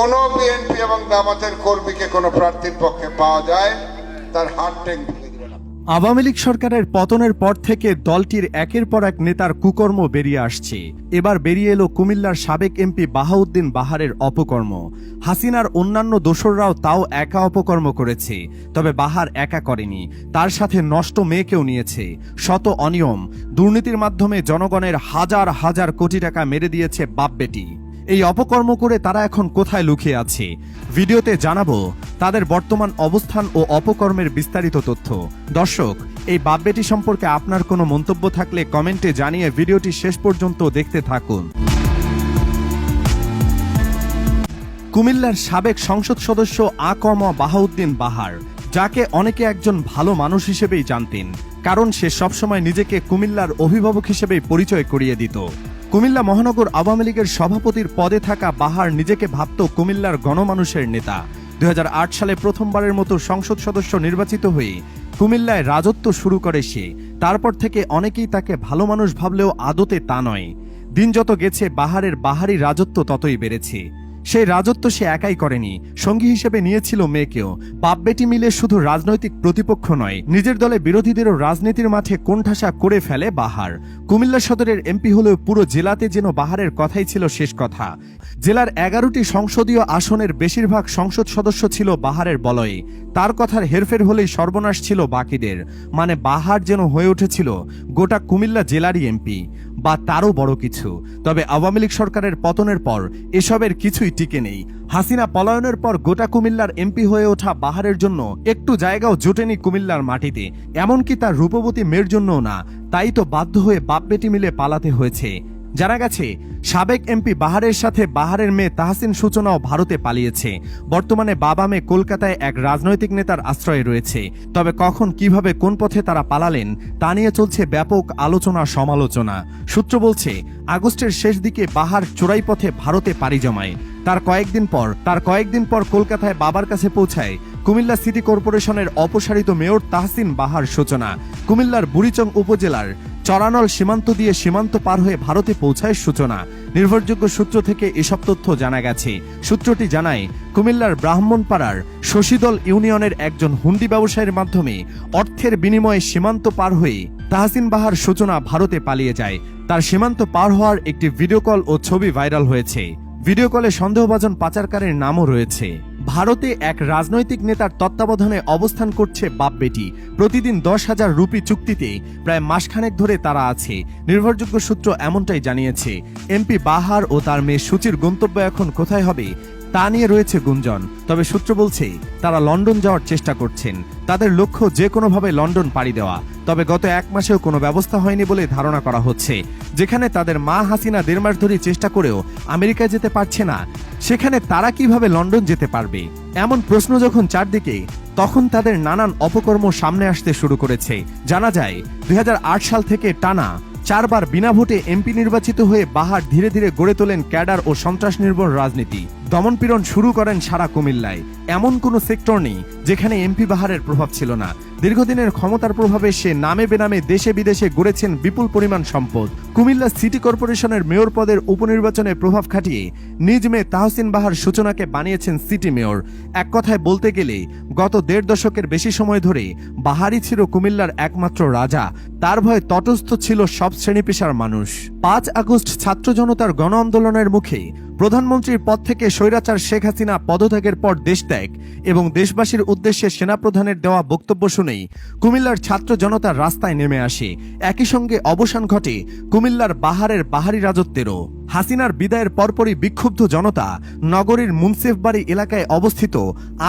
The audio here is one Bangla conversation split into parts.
কোনো বিএনপি এবং জামাতের কর্মীকে কোনো প্রার্থীর পক্ষে পাওয়া যায়, তার হাত ট্যাঙ্ক ভেঙে দিবেন। আওয়ামী লীগ সরকারের পতনের পর থেকে দলটির একের পর এক নেতার কুকর্ম বেরিয়ে আসছে। এবার বেরিয়ে এলো কুমিল্লার সাবেক এমপি বাহাউদ্দিন বাহারের অপকর্ম। হাসিনার অন্যান্য দোসররাও তাও একা অপকর্ম করেছে, তবে বাহার একা করেনি, তার সাথে নষ্ট মেয়েকেও নিয়েছে। শত অনিয়ম দুর্নীতির মাধ্যমে জনগণের হাজার হাজার কোটি টাকা মেরে দিয়েছে বাপ বেটি। এই অপকর্ম করে তারা এখন কোথায় লুকিয়ে আছে? ভিডিওতে জানাবো তাদের বর্তমান অবস্থান ও অপকর্মের বিস্তারিত তথ্য। দর্শক, এই বাপ বেটি সম্পর্কে আপনার কোনো মন্তব্য থাকলে কমেন্টে জানিয়ে ভিডিওটি শেষ পর্যন্ত দেখতে থাকুন। কুমিল্লার সাবেক সংসদ সদস্য আ.ক.ম বাহাউদ্দিন বাহার, যাকে অনেকে একজন ভালো মানুষ হিসেবেই জানতেন, কারণ সে সবসময় নিজেকে কুমিল্লার অভিভাবক হিসেবেই পরিচয় করিয়ে দিত। কুমিল্লা মহানগর আওয়ামী লীগের সভাপতির পদে থাকা বাহার নিজেকে ভাবত কুমিল্লার গণমানুষের নেতা। 2008 সালে প্রথমবারের মতো সংসদ সদস্য নির্বাচিত হয়ে কুমিল্লায় রাজত্ব শুরু করে সে। তারপর থেকে অনেকেই তাকে ভালো মানুষ ভাবলেও আদতে তা নয়। দিন যত গেছে বাহারের বাহারি রাজত্ব ততই বেড়েছে। সেই রাজত্ব সে একাই করেনি, সঙ্গী হিসেবে নিয়েছিল মেয়েকেও। বাপ বেটি মিলে শুধু রাজনৈতিক প্রতিপক্ষ নয়, নিজের দলে বিরোধীদেরও রাজনীতির মাঠে কোণঠাসা করে ফেলে বাহার। কুমিল্লা সদরের এমপি হলেও পুরো জেলাতে যেন বাহারের কথাই ছিল শেষ কথা। জেলার 11টি সংসদীয় আসনের বেশিরভাগ সংসদ সদস্য ছিল বাহারের বলয়ে। তার কথার হেরফের হলেই সর্বনাশ ছিল বাকিদের। মানে বাহার যেন হয়ে উঠেছিল গোটা কুমিল্লা জেলারই এমপি, বা তারও বড় কিছু। তবে আওয়ামী লীগ সরকারের পতনের পর এসবের কিছুই টিকে নেই। হাসিনা পলায়নের পর গোটা কুমিল্লার এমপি হয়ে ওঠা বাহারের জন্য একটু জায়গাও জোটেনি কুমিল্লার মাটিতে, এমনকি তার রূপবতী মেয়ের জন্যও না। তাই তো বাধ্য হয়ে বাপ বেটি মিলে পালাতে হয়েছে। জানা গেছে সাবেক এমপি বাহারের সাথে বাহারের মেয়ে তাহসিন সূচনাও ভারতে পালিয়েছে। বর্তমানে বাবা মেয়ে কলকাতায় এক রাজনৈতিক নেতার আশ্রয়ে রয়েছে। তবে কখন, কিভাবে, কোন পথে তারা পালালেন তা নিয়ে চলছে ব্যাপক আলোচনা সমালোচনা। সূত্র বলছে, আগস্টের শেষ দিকে বাহার চোরাই পথে ভারতে পাড়ি জমায়। তার কয়েকদিন পর কলকাতায় বাবার কাছে পৌঁছায় কুমিল্লা সিটি কর্পোরেশনের অপসারিত মেয়র তাহসিন বাহার সূচনা। কুমিল্লার বুড়িচং উপজেলার চরানল সীমান্ত দিয়ে সীমান্ত পার হয়ে ভারতে পৌঁছায় সূচনা। নির্ভরযোগ্য সূত্র থেকে এসব তথ্য জানা গেছে। সূত্রটি জানায়, কুমিল্লার ব্রাহ্মণপাড়ার শশীদল ইউনিয়নের একজন হুন্ডি ব্যবসায়ীর মাধ্যমে অর্থের বিনিময়ে সীমান্ত পার হয়ে তাহসিন বাহার সূচনা ভারতে পালিয়ে যায়। তার সীমান্ত পার হওয়ার একটি ভিডিও কল ও ছবি ভাইরাল হয়েছে। ভিডিও কলে সন্দেহভাজন পাচারকারীর নামও রয়েছে। ভারতে এক রাজনৈতিক নেতার তত্ত্বাবধানে অবস্থান করছে বাপ বেটি। প্রতিদিন 10,000 রুপি চুক্তিতে প্রায় মাসখানেক ধরে তারা আছে। নির্ভরযোগ্য সূত্র এমনটাই জানিয়েছে। এমপি বাহার ও তার মেয়ে সূচির গন্তব্য এখন কোথায় হবে তা নিয়ে রয়েছে গুঞ্জন। তবে সূত্র বলছে তারা লন্ডন যাওয়ার চেষ্টা করছেন। তাদের লক্ষ্য যে কোনোভাবে লন্ডন পাড়ি দেওয়া। তবে গত 1 মাসেও কোনো ব্যবস্থা হয়নি বলে ধারণা করা হচ্ছে। যেখানে তাদের মা হাসিনা 1.5 মাস ধরে চেষ্টা করেও আমেরিকায় যেতে পারছে না, সেখানে তারা কিভাবে লন্ডন যেতে পারবে? এমন প্রশ্ন যখন চারদিকে, তখন তাদের নানান অপকর্ম সামনে আসতে শুরু করেছে। জানা যায় 2008 সাল থেকে টানা 4 বার বিনা ভোটে এমপি নির্বাচিত হয়ে বাহার ধীরে ধীরে গড়ে তোলেন ক্যাডার ও সন্ত্রাস নির্ভর রাজনীতি। দমনপীড়ন শুরু করেন সারা কুমিল্লায়। এমন কোনো সেক্টর নেই যেখানে এমপি বাহারের প্রভাব ছিল না। দীর্ঘদিনের ক্ষমতার প্রভাবে সে নামে বেনামে দেশে বিদেশে গড়েছেন বিপুল পরিমাণ সম্পদ। কুমিল্লা সিটি কর্পোরেশনের মেয়র পদের উপনির্বাচনে প্রভাব খাটিয়ে নিজ মেয়ে তাহসিন বাহার সূচনাকে বানিয়েছেন সিটি মেয়র। এক কথায় বলতে গেলে গত 1.5 দশকের বেশি সময় ধরে বাহারই ছিল কুমিল্লার একমাত্র রাজা। তার ভয়ে তটস্থ ছিল সব শ্রেণী পেশার মানুষ। 5 আগস্ট ছাত্র জনতার গণ আন্দোলনের মুখে প্রধানমন্ত্রীর পদ থেকে স্বৈরাচার শেখ হাসিনা পদত্যাগের পর দেশত্যাগ এবং দেশবাসীর উদ্দেশ্যে সেনাপ্রধানের দেওয়া বক্তব্য শুনেই কুমিল্লার ছাত্র জনতার রাস্তায় নেমে আসে। একই সঙ্গে অবসান ঘটে কুমিল্লার বাহারের বাহারি রাজত্বেরও। হাসিনার বিদায়ের পরপরই বিক্ষুব্ধ জনতা নগরীর মুন্সিফবাড়ি এলাকায় অবস্থিত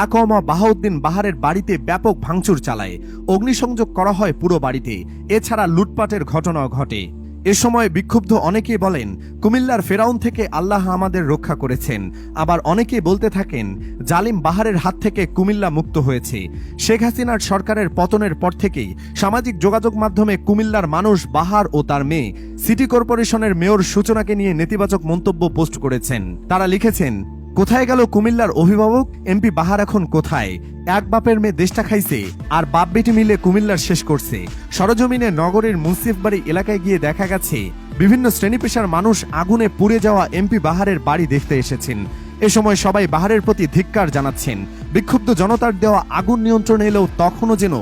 আ.ক.ম বাহাউদ্দিন বাহারের বাড়িতে ব্যাপক ভাঙচুর চালায়। অগ্নিসংযোগ করা হয় পুরো বাড়িতে। এছাড়া লুটপাটের ঘটনাও ঘটে। এ সময় বিক্ষুব্ধ অনেকেই বলেন, কুমিল্লার ফেরাউন থেকে আল্লাহ আমাদের রক্ষা করেছেন। আবার অনেকেই বলতে থাকেন, জালিম বাহারের হাত থেকে কুমিল্লা মুক্ত হয়েছে। শেখ হাসিনার সরকারের পতনের পর থেকেই সামাজিক যোগাযোগ মাধ্যমে কুমিল্লার মানুষ বাহার ও তার মেয়ে সিটি কর্পোরেশনের মেয়র সূচনাকে নিয়ে নেতিবাচক মন্তব্য পোস্ট করেছেন। তারা লিখেছেন, কোথায় গেল কুমিল্লার অভিভাবক? এমপি বাহার এখন কোথায়? এক বাপের মেয়ে দেশটা খাইছে, আর বাপ বেটি মিলে কুমিল্লার শেষ করছে। সরজমিনে নগরের মুন্সিফবাড়ি এলাকায় গিয়ে দেখা গেছে বিভিন্ন শ্রেণী পেশার মানুষ আগুনে পুড়ে যাওয়া এমপি বাহারের বাড়ি দেখতে এসেছেন। এ সময় সবাই বাহারের প্রতি ধিক্কার জানাচ্ছেন। বিক্ষুব্ধ জনতার দেওয়া আগুন নিয়ন্ত্রণে এলেও তখনও যেন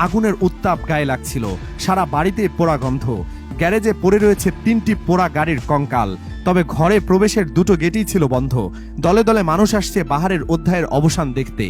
আগুনের উত্তাপ গায়ে লাগছিল। সারা বাড়িতে পোড়া গন্ধ। গ্যারেজে পড়ে রয়েছে 3টি পোড়া গাড়ির কঙ্কাল। তবে ঘরে প্রবেশের 2টো গেটই ছিল বন্ধ। দলে দলে মানুষ আসছে বাহারের অধ্যায়ের অবসান দেখতে।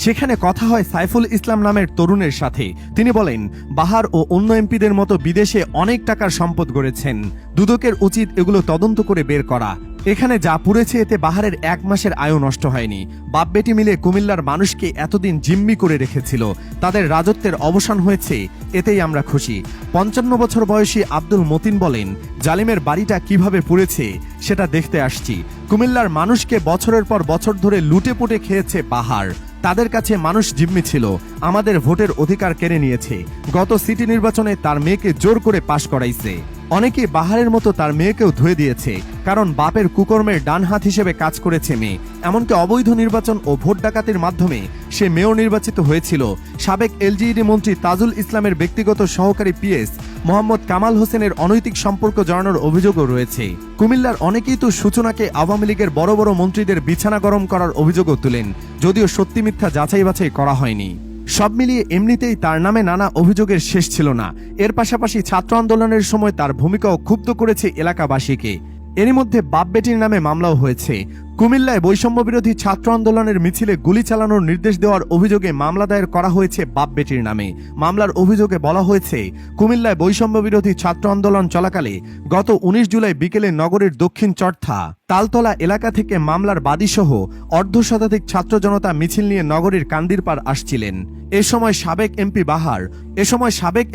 সেখানে কথা হয় সাইফুল ইসলাম নামের তরুণের সাথে। তিনি বলেন, বাহার ও অন্য এমপিদের মতো বিদেশে অনেক টাকার সম্পদ গড়েছেন। দুদকের উচিত এগুলো তদন্ত করে বের করা। এখানে যা পুড়েছে এতে বাহারের 1 মাসের আয়ু নষ্ট হয়নি। বাপ বেটি মিলে কুমিল্লার মানুষকে এতদিন জিম্মি করে রেখেছিল। তাদের রাজত্বের অবসান হয়েছে, এতেই আমরা খুশি। 55 বছর বয়সী আব্দুল মতিন বলেন, জালিমের বাড়িটা কিভাবে পুড়েছে সেটা দেখতে আসছি। কুমিল্লার মানুষকে বছরের পর বছর ধরে লুটে পুটে খেয়েছে বাহার। তাদের কাছে মানুষ জিম্মি ছিল, আমাদের ভোটের অধিকার কেড়ে নিয়েছে। গত সিটি নির্বাচনে তার মেয়েকে জোর করে পাশ করাইছে। অনেকে বাহারের মতো তার মেয়েকেও ধুয়ে দিয়েছে, কারণ বাপের কুকর্মের ডান হাত হিসেবে কাজ করেছে মেয়ে। এমনকি অবৈধ নির্বাচন ও ভোট ডাকাতির মাধ্যমে সে মেয়র নির্বাচিত হয়েছিল। সাবেক এলজিইডি মন্ত্রী তাজুল ইসলামের ব্যক্তিগত সহকারী পিএস মোহাম্মদ কামাল হোসেনের অনৈতিক সম্পর্ক জড়ানোর অভিযোগও রয়েছে। কুমিল্লার অনেকেই তো সূচনাকে আওয়ামী লীগের বড় বড় মন্ত্রীদের বিছানা গরম করার অভিযোগও তুলেন, যদিও সত্যি মিথ্যা যাচাই বাছাই করা হয়নি। সব মিলিয়ে এমনিতেই তার নামে নানা অভিযোগের শেষ ছিল না। এর পাশাপাশি ছাত্র আন্দোলনের সময় তার ভূমিকাও ক্ষুব্ধ করেছে এলাকাবাসীকে। এরই মধ্যে বাপ বেটির নামে মামলাও হয়েছে। কুমিল্লায় বৈষম্য বিরোধী ছাত্র আন্দোলনের মিছিলে গুলি চালানোর নির্দেশ দেওয়ার অভিযোগে মামলা দায়ের করা হয়েছে বাপ বেটির নামে। মামলার অভিযোগে বলা হয়েছে, কুমিল্লায় বৈষম্য বিরোধী ছাত্র আন্দোলন চলাকালে গত 19 জুলাই বিকেলে নগরীর দক্ষিণ চর্থা তালতলা এলাকা থেকে মামলার বাদীসহ অর্ধশতাধিক ছাত্র জনতা মিছিল নিয়ে নগরীর কান্দিরপাড় আসছিলেন। এ সময় সাবেক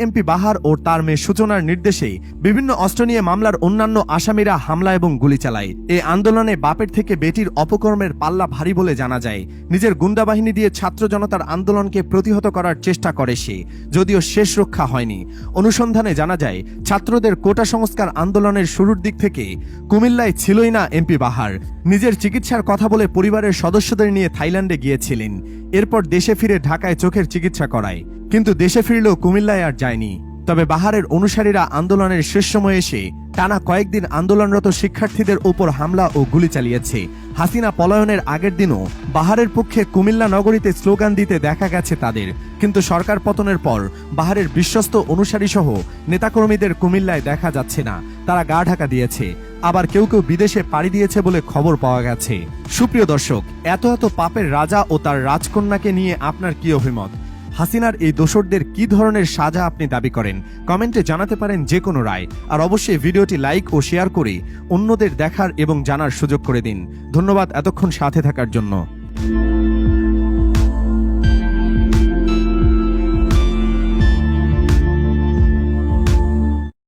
এমপি বাহার ও তার মেয়ে সূচনার নির্দেশে বিভিন্ন অস্ত্র নিয়ে মামলার অন্যান্য আসামিরা হামলা এবং গুলি চালায়। এই আন্দোলনে বাপের থেকে বেটির অপকর্মের পাল্লা ভারী বলে জানা যায়। নিজের গুন্ডা বাহিনী দিয়ে ছাত্র জনতার আন্দোলনকে প্রতিহত করার চেষ্টা করে সে, যদিও শেষ রক্ষা হয়নি। অনুসন্ধানে জানা যায়, ছাত্রদের কোটা সংস্কার আন্দোলনের শুরুর দিক থেকে কুমিল্লায় ছিলই না এমপি বাহার। নিজের চিকিৎসার কথা বলে পরিবারের সদস্যদের নিয়ে থাইল্যান্ডে গিয়েছিলেন। এরপর দেশে ফিরে ঢাকায় চোখের চিকিৎসা করায়, কিন্তু দেশে ফিরলেও কুমিল্লায় আর যায়নি। তবে বাহারের অনুসারীরা আন্দোলনের শেষ সময়ে এসে টানা কয়েকদিন আন্দোলনরত শিক্ষার্থীদের উপর হামলা ও গুলি চালিয়েছে। হাসিনা পলায়নের আগের দিনও বাহারের পক্ষে কুমিল্লা নগরীতে স্লোগান দিতে দেখা গেছে তাদের। কিন্তু সরকার পতনের পর বাহারের বিশ্বস্ত অনুসারী সহ নেতাকর্মীদের কুমিল্লায় দেখা যাচ্ছে না। তারা গা ঢাকা দিয়েছে, আবার কেউ কেউ বিদেশে পাড়ি দিয়েছে বলে খবর পাওয়া গেছে। সুপ্রিয় দর্শক, এত পাপের রাজা ও তার রাজকন্যাকে নিয়ে আপনার কি অভিমত? হাসিনার এই দোসরদের কি ধরনের সাজা আপনি দাবি করেন? কমেন্টে জানাতে পারেন যে কোনো রায়। আর অবশ্যই ভিডিওটি লাইক ও শেয়ার করে অন্যদের দেখার এবং জানার সুযোগ করে দিন। ধন্যবাদ এতক্ষণ সাথে থাকার জন্য।